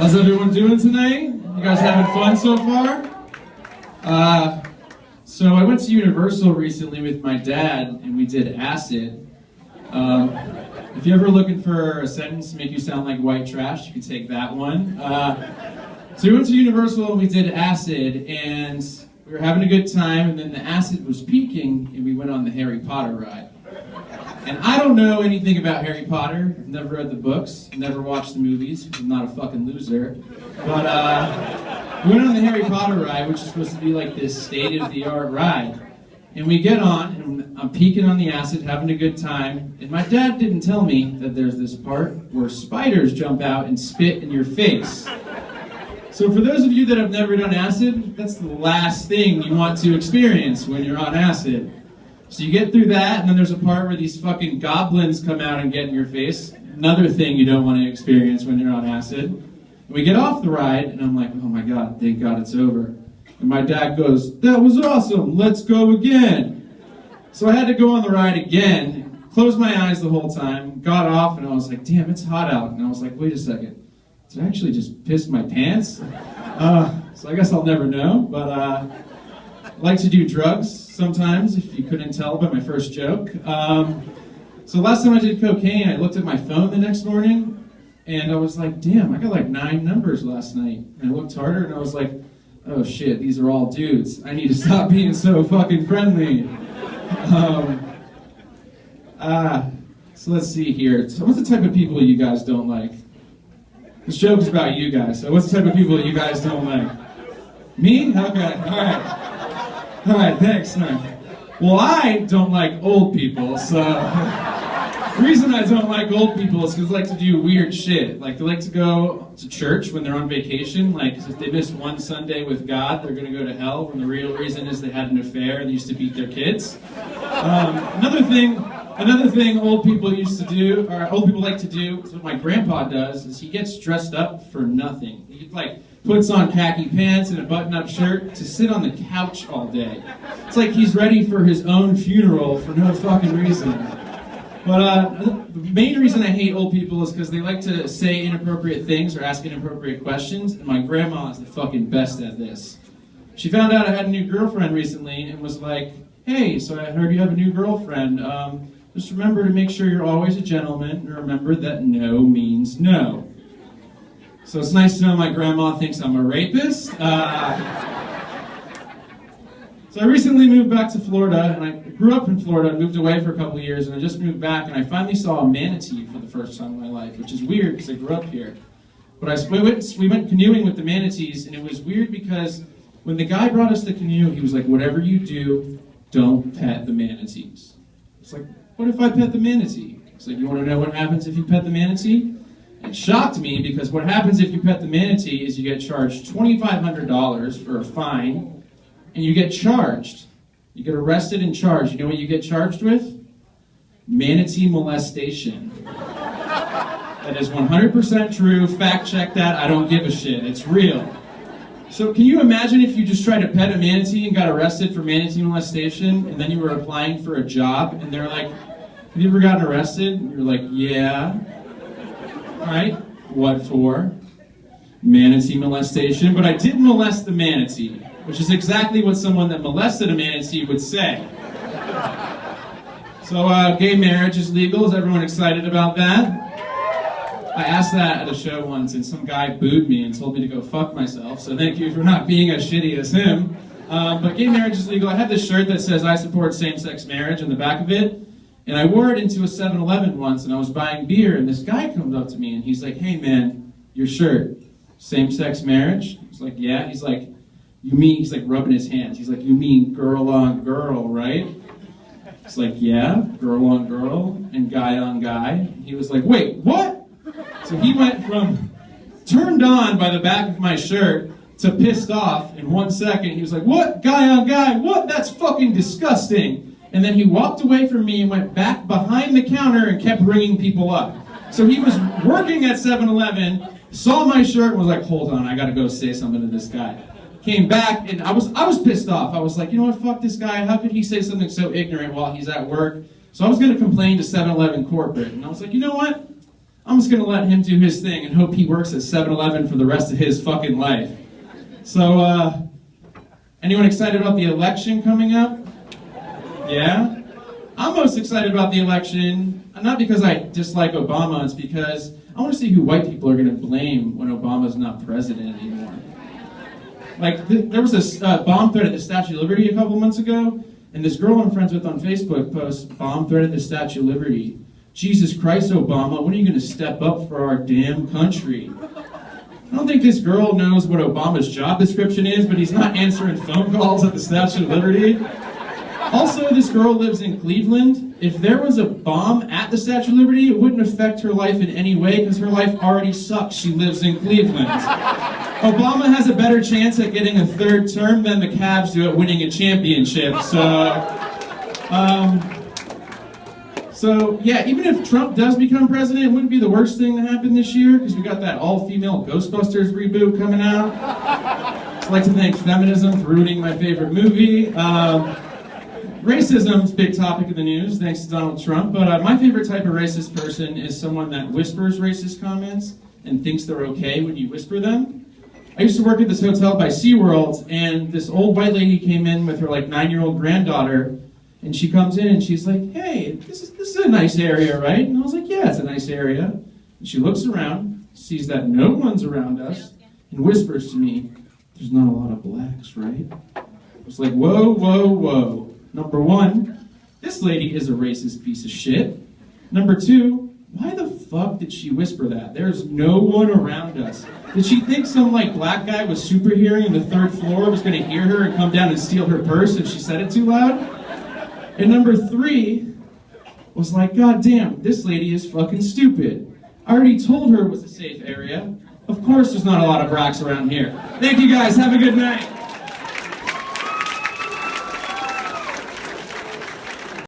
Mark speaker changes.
Speaker 1: How's everyone doing tonight? You guys having fun so far? So I went to Universal recently with my dad, and we did Acid. If you're ever looking for a sentence to make you sound like white trash, you can take that one. So we went to Universal and we did Acid, and we were having a good time, and then the acid was peaking, and we went on the Harry Potter ride. And I don't know anything about Harry Potter. I've never read the books, never watched the movies. I'm not a fucking loser. But we went on the Harry Potter ride, which is supposed to be like this state-of-the-art ride. And we get on, and I'm peeking on the acid, having a good time. And my dad didn't tell me that there's this part where spiders jump out and spit in your face. So for those of you that have never done acid, that's the last thing you want to experience when you're on acid. So you get through that, and then there's a part where these fucking goblins come out and get in your face. Another thing you don't want to experience when you're on acid. And we get off the ride, and I'm like, oh my God, thank God it's over. And my dad goes, that was awesome, let's go again. So I had to go on the ride again, closed my eyes the whole time, got off, and I was like, damn, it's hot out. And I was like, wait a second, did I actually just piss my pants? So I guess I'll never know, but I like to do drugs sometimes, if you couldn't tell by my first joke. So last time I did cocaine, I looked at my phone the next morning, and I was like, damn, I got like 9 numbers last night. And I looked harder, and I was like, oh shit, these are all dudes. I need to stop being so fucking friendly. So let's see here. So what's the type of people you guys don't like? This joke is about you guys, so what's the type of people you guys don't like? Me? Okay, alright. Alright, thanks. All right. Well, I don't like old people, so the reason I don't like old people is because they like to do weird shit. Like, they like to go to church when they're on vacation. Like, if they miss one Sunday with God, they're going to go to hell, when the real reason is they had an affair and they used to beat their kids. Another thing old people used to do, or old people like to do, is what my grandpa does, is he gets dressed up for nothing. He, puts on khaki pants and a button-up shirt to sit on the couch all day. It's like he's ready for his own funeral for no fucking reason. But the main reason I hate old people is because they like to say inappropriate things or ask inappropriate questions, and my grandma is the fucking best at this. She found out I had a new girlfriend recently and was like, hey, so I heard you have a new girlfriend. Just remember to make sure you're always a gentleman, and remember that no means no. So it's nice to know my grandma thinks I'm a rapist. So I recently moved back to Florida, and I grew up in Florida and moved away for a couple of years, and I just moved back, and I finally saw a manatee for the first time in my life, which is weird because I grew up here. But we went canoeing with the manatees, and it was weird because when the guy brought us the canoe, he was like, whatever you do, don't pet the manatees. It's like, what if I pet the manatee? It's like, you want to know what happens if you pet the manatee? It shocked me because what happens if you pet the manatee is you get charged $2,500 for a fine, and you get charged. You get arrested and charged. You know what you get charged with? Manatee molestation. That is 100% true. Fact check that. I don't give a shit. It's real. So can you imagine if you just tried to pet a manatee and got arrested for manatee molestation, and then you were applying for a job, and they're like, have you ever gotten arrested? And you're like, yeah. Right? What for? Manatee molestation. But I didn't molest the manatee, which is exactly what someone that molested a manatee would say. So gay marriage is legal. Is everyone excited about that? I asked that at a show once, and some guy booed me and told me to go fuck myself. So thank you for not being as shitty as him. But gay marriage is legal. I have this shirt that says I support same-sex marriage on the back of it. And I wore it into a 7-Eleven once, and I was buying beer, and this guy comes up to me, and he's like, hey man, your shirt, same-sex marriage? I was like, yeah. He's like, you mean, he's like rubbing his hands. He's like, you mean girl on girl, right? It's like, yeah, girl on girl and guy on guy. He was like, wait, what? So he went from turned on by the back of my shirt to pissed off in 1 second. He was like, what? Guy on guy? What? That's fucking disgusting. And then he walked away from me and went back behind the counter and kept ringing people up. So he was working at 7-Eleven, saw my shirt, and was like, hold on, I gotta go say something to this guy. Came back, and I was pissed off. I was like, you know what, fuck this guy. How could he say something so ignorant while he's at work? So I was gonna complain to 7-Eleven corporate. And I was like, you know what? I'm just gonna let him do his thing and hope he works at 7-Eleven for the rest of his fucking life. So, anyone excited about the election coming up? Yeah? I'm most excited about the election, not because I dislike Obama, it's because I want to see who white people are going to blame when Obama's not president anymore. Like, there was this bomb threat at the Statue of Liberty a couple months ago, and this girl I'm friends with on Facebook posts, "Bomb threat at the Statue of Liberty. Jesus Christ, Obama, when are you going to step up for our damn country?" I don't think this girl knows what Obama's job description is, but he's not answering phone calls at the Statue of Liberty. Also, this girl lives in Cleveland. If there was a bomb at the Statue of Liberty, it wouldn't affect her life in any way because her life already sucks. She lives in Cleveland. Obama has a better chance at getting a third term than the Cavs do at winning a championship. So yeah, even if Trump does become president, it wouldn't be the worst thing to happen this year because we got that all-female Ghostbusters reboot coming out. I'd like to thank feminism for ruining my favorite movie. Racism's a big topic of the news, thanks to Donald Trump, but my favorite type of racist person is someone that whispers racist comments and thinks they're okay when you whisper them. I used to work at this hotel by SeaWorld, and this old white lady came in with her 9-year-old granddaughter, and she comes in and she's like, "Hey, this is a nice area, right?" And I was like, "Yeah, it's a nice area." And she looks around, sees that no one's around us, and whispers to me, "There's not a lot of blacks, right?" I was like, whoa, whoa, whoa. Number one, this lady is a racist piece of shit. Number two, why the fuck did she whisper that? There's no one around us. Did she think some black guy with super hearing on the 3rd floor was gonna hear her and come down and steal her purse if she said it too loud? And number three was God damn, this lady is fucking stupid. I already told her it was a safe area. Of course there's not a lot of blacks around here. Thank you guys, have a good night.